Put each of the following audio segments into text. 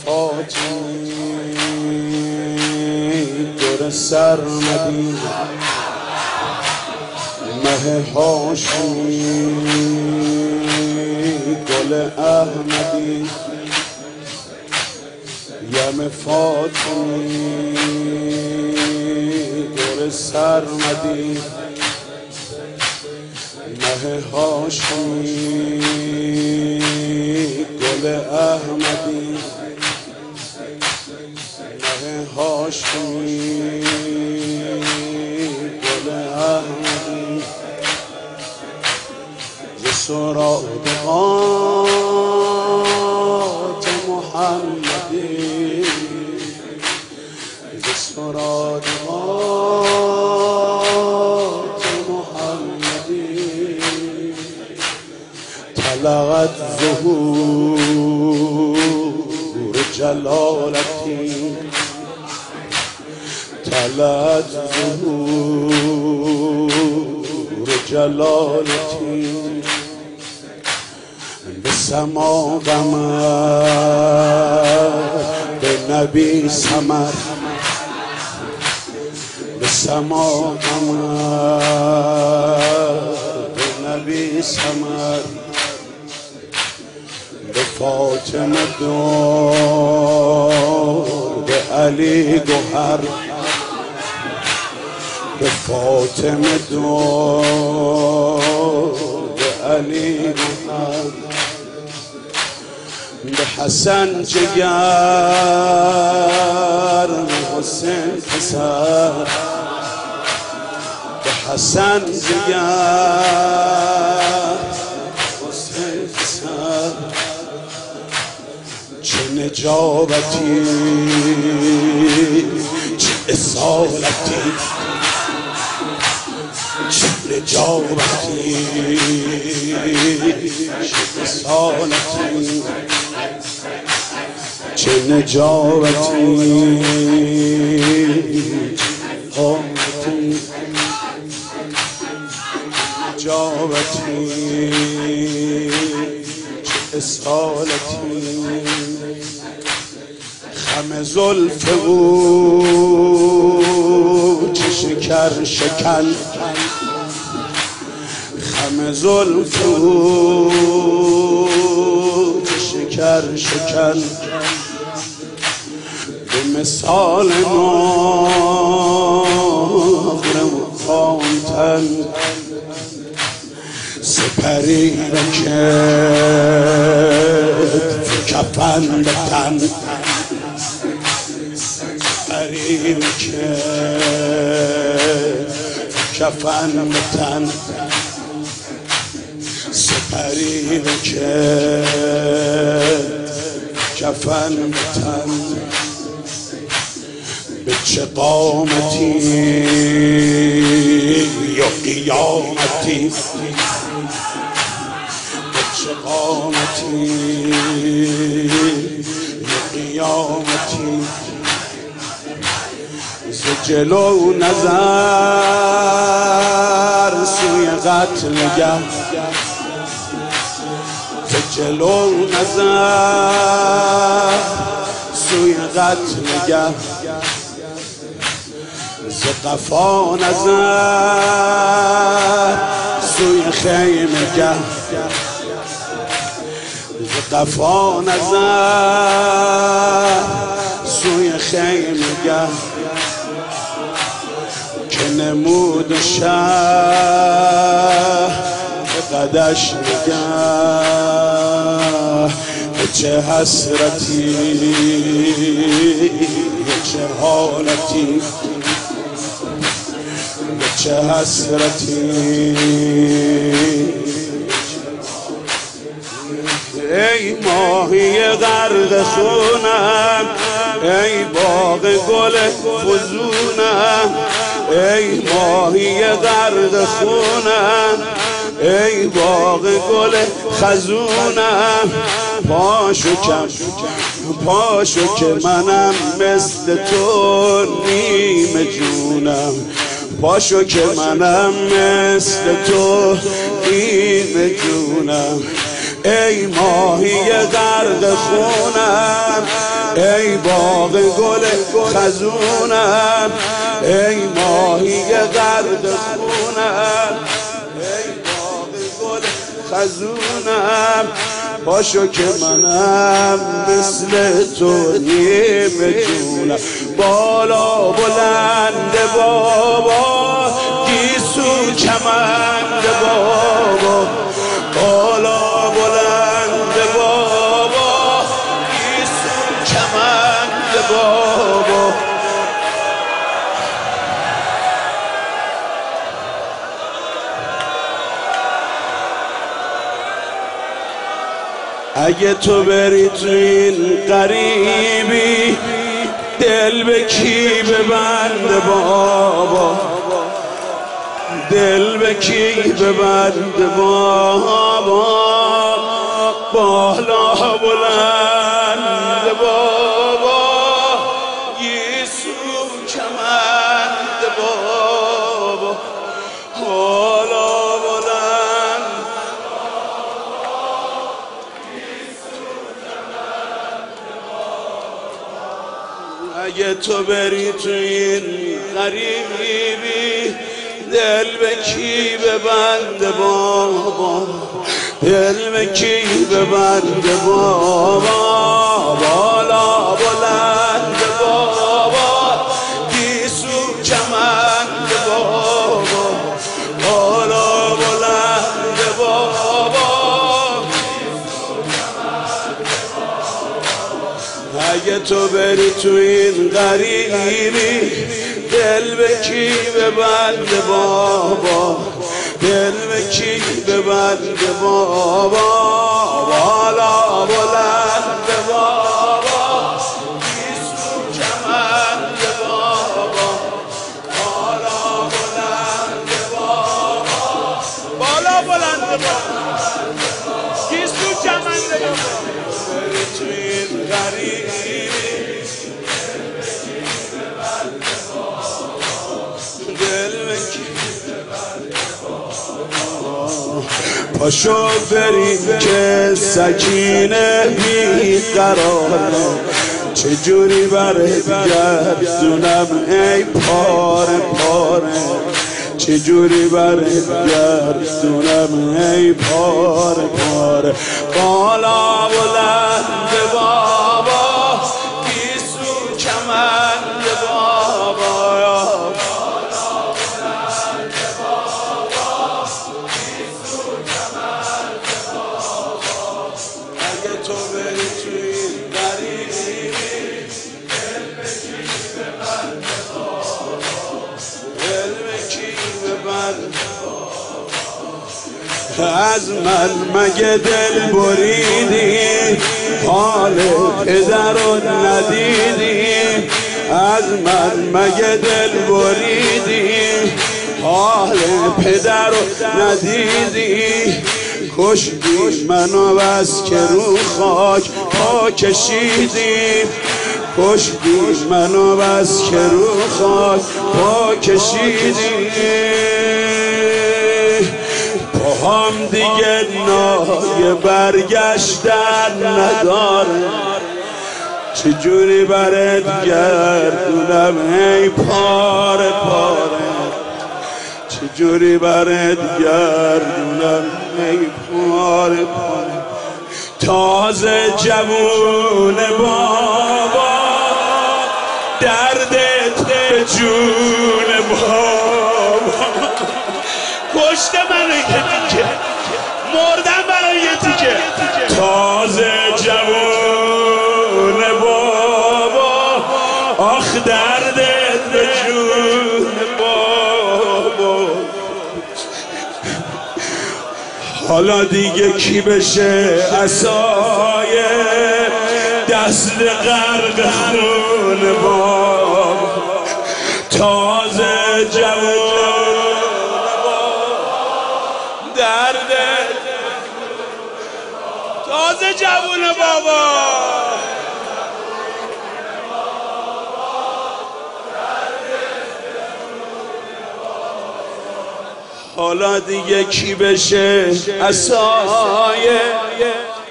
فاطمی دور سرمدی مه هاشمی گل احمدی یم فاطمی دور سرمدی مه هاشمی گل احمدی مه هاشمی گل احمدی ز صراط محمدی ز صراط محمدی طلعت ظهور جلالتی طلعت ظهور جلالتی به سما قمر به نبی ثمر به سما قمر به نبی ثمر به فاطمه دور به علی گوهر به فاطمه دور به علی گوهر به حسن جگر به حسین پسر به حسن جگر حسین پسر چه نجابتی چه اصالتی چه نجابتی چه اصالتی چه نجابتی نجابتی چه اصالتی خم زلف او چه شکر شکن خم زلف او چه شکر شکن به مثال ناخر خامتن سپری رکت کفن به تن سپری رکت کفن به تن سپری رکت کفن به تن به چه قامتی یا قیامتی به چه قامتی یا قیامتی ز جلو نظر سوی قتلگه ز جلو نظر سوی قتلگه ز قفا نظر سوی خیمگه ز قفا نظر سوی خیمگه که نمود شه قدش نگه چه حسرتی چه حالتی چه حسرتی ای ماهی غرق خونم ای باغ گل فزونم ای ماهی غرق خونم ای باغ گل خزونم پاشو که منم مثل تو نیم جونم پاشو که منم مثل تو نیم جونم ای ماهی غرق خونم، ای باغ گل خزونم، ای ماهی غرق خونم، ای باغ گل خزونم. پاشو که منم مثل تو نیم جونم. بالا بلند بابا گیسو کمند بابا، بالا بلند بابا گیسو کمند بابا. اگه تو بری تو این غریبی دل به کی ببند بابا، دل به کی ببند بابا. بالا بلند بابا یسوع کمند بابا، بالا بلند اگه تو بری تو این غریبی دل به کی ببند بابا، دل به کی ببند بابا. بالا بلند بابا گیسو کمند بابا، بالا بلند بابا. اگه تو بری تو این غریبی دل به کی ببند بابا، دل به کی ببند بابا. بالا بلند بابا گیسو کمند بابا، بالا بلند بابا، بالا بلند بابا گیسو کمند بابا. بری تو این غریبی پاشو بری که سکینه بی قراره، چجوری برات گردونم ای پاره پاره، چجوری برات گردونم ای پاره پاره. بالا بلند بابا گیسو کمند بابا، تو بری تو این غریبی دل به کی ببند بابا، دل به کی ببند بابا. از من مگه دل بریدی حال پدر رو ندیدی، از من مگه دل بریدی حال پدر رو ندیدی. کشتی منو بس که رو خاک پا کشیدی، کشتی منو بس که رو خاک پا کشیدی. پاهم دیگه نای برگشتن نداره، چجوری برات گردونم ای پاره پاره، چجوری برات گردونم ای پاره پاره. تازه جوون بابا دردت به جون بابا، کشته منو یه تیکه، مردم برای یه تیکه. تازه جوون بابا آخ دردت به جون بابا. حالا دیگه کی بشه عصای دست غرق خون بابا. تازه جوون دردت، تازه جوون بابا. حالا دیگه کی بشه عصای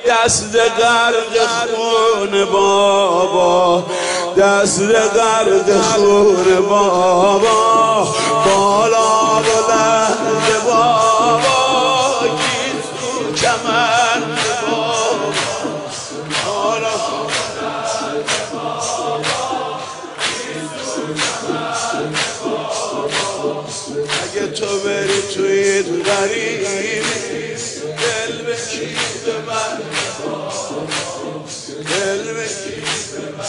دست غرق خون بابا، دست غرق خون بابا، بالا بلند بابا، گیسو کمند بابا، بالا بلند بابا، گیسو کمند بابا. اگه تو بری توی این غریبی دل بکی به من، دل بکی به من،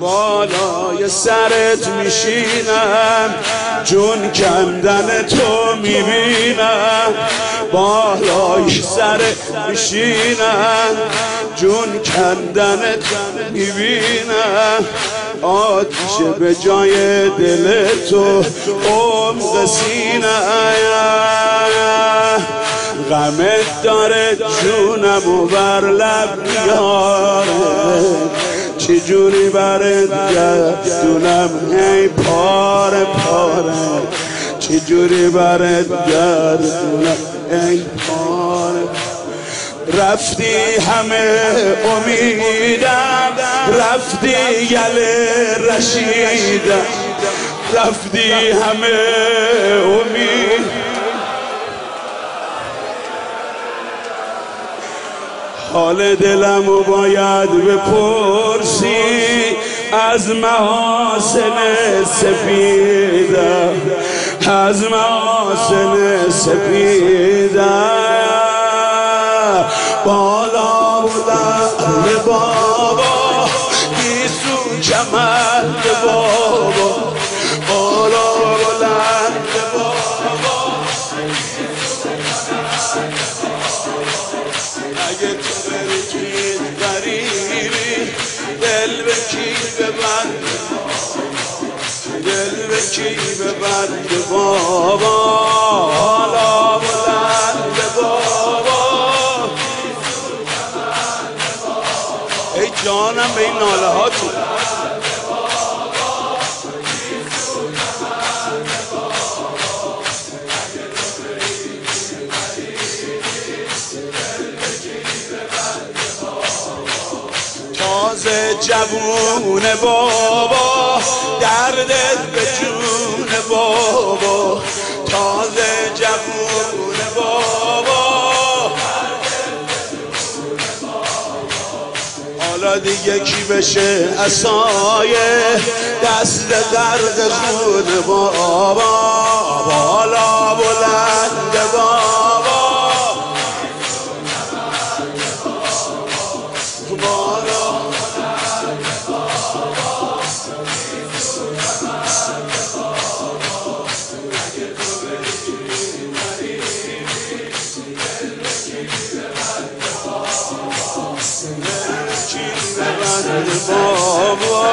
بالای سرت میشینم جون کندن تو میبینم، بالای سرت میشینم جون کندنت میبینم، آتیش به جای دل تو عمق سینه، غمت داره جونمو بر لب میاره، چجوری برات گردونم ای پاره پاره، چجوری برات گردونم ای پاره. رفتی همه امیدم، رفتی گل رشیدم، رفتی همه امید. حال دلمو باید بپرسی از محاسن سپیدم، از محاسن سپیدم، بالا بلند بابا، گیسو کمند بابا، بالا بلند بابا. اگه تو بری توی غریبی دل بکی ببند، دل بکی ببند بابا، بالا بلند بابا. ای جانم به این ناله ها تو تازه جوون بابا، دردت به جون بابا، تازه جوون بابا، حالا دیگه کی بشه عصای دست غرق خون بابا، بالا بلند بابا، بالا بابا.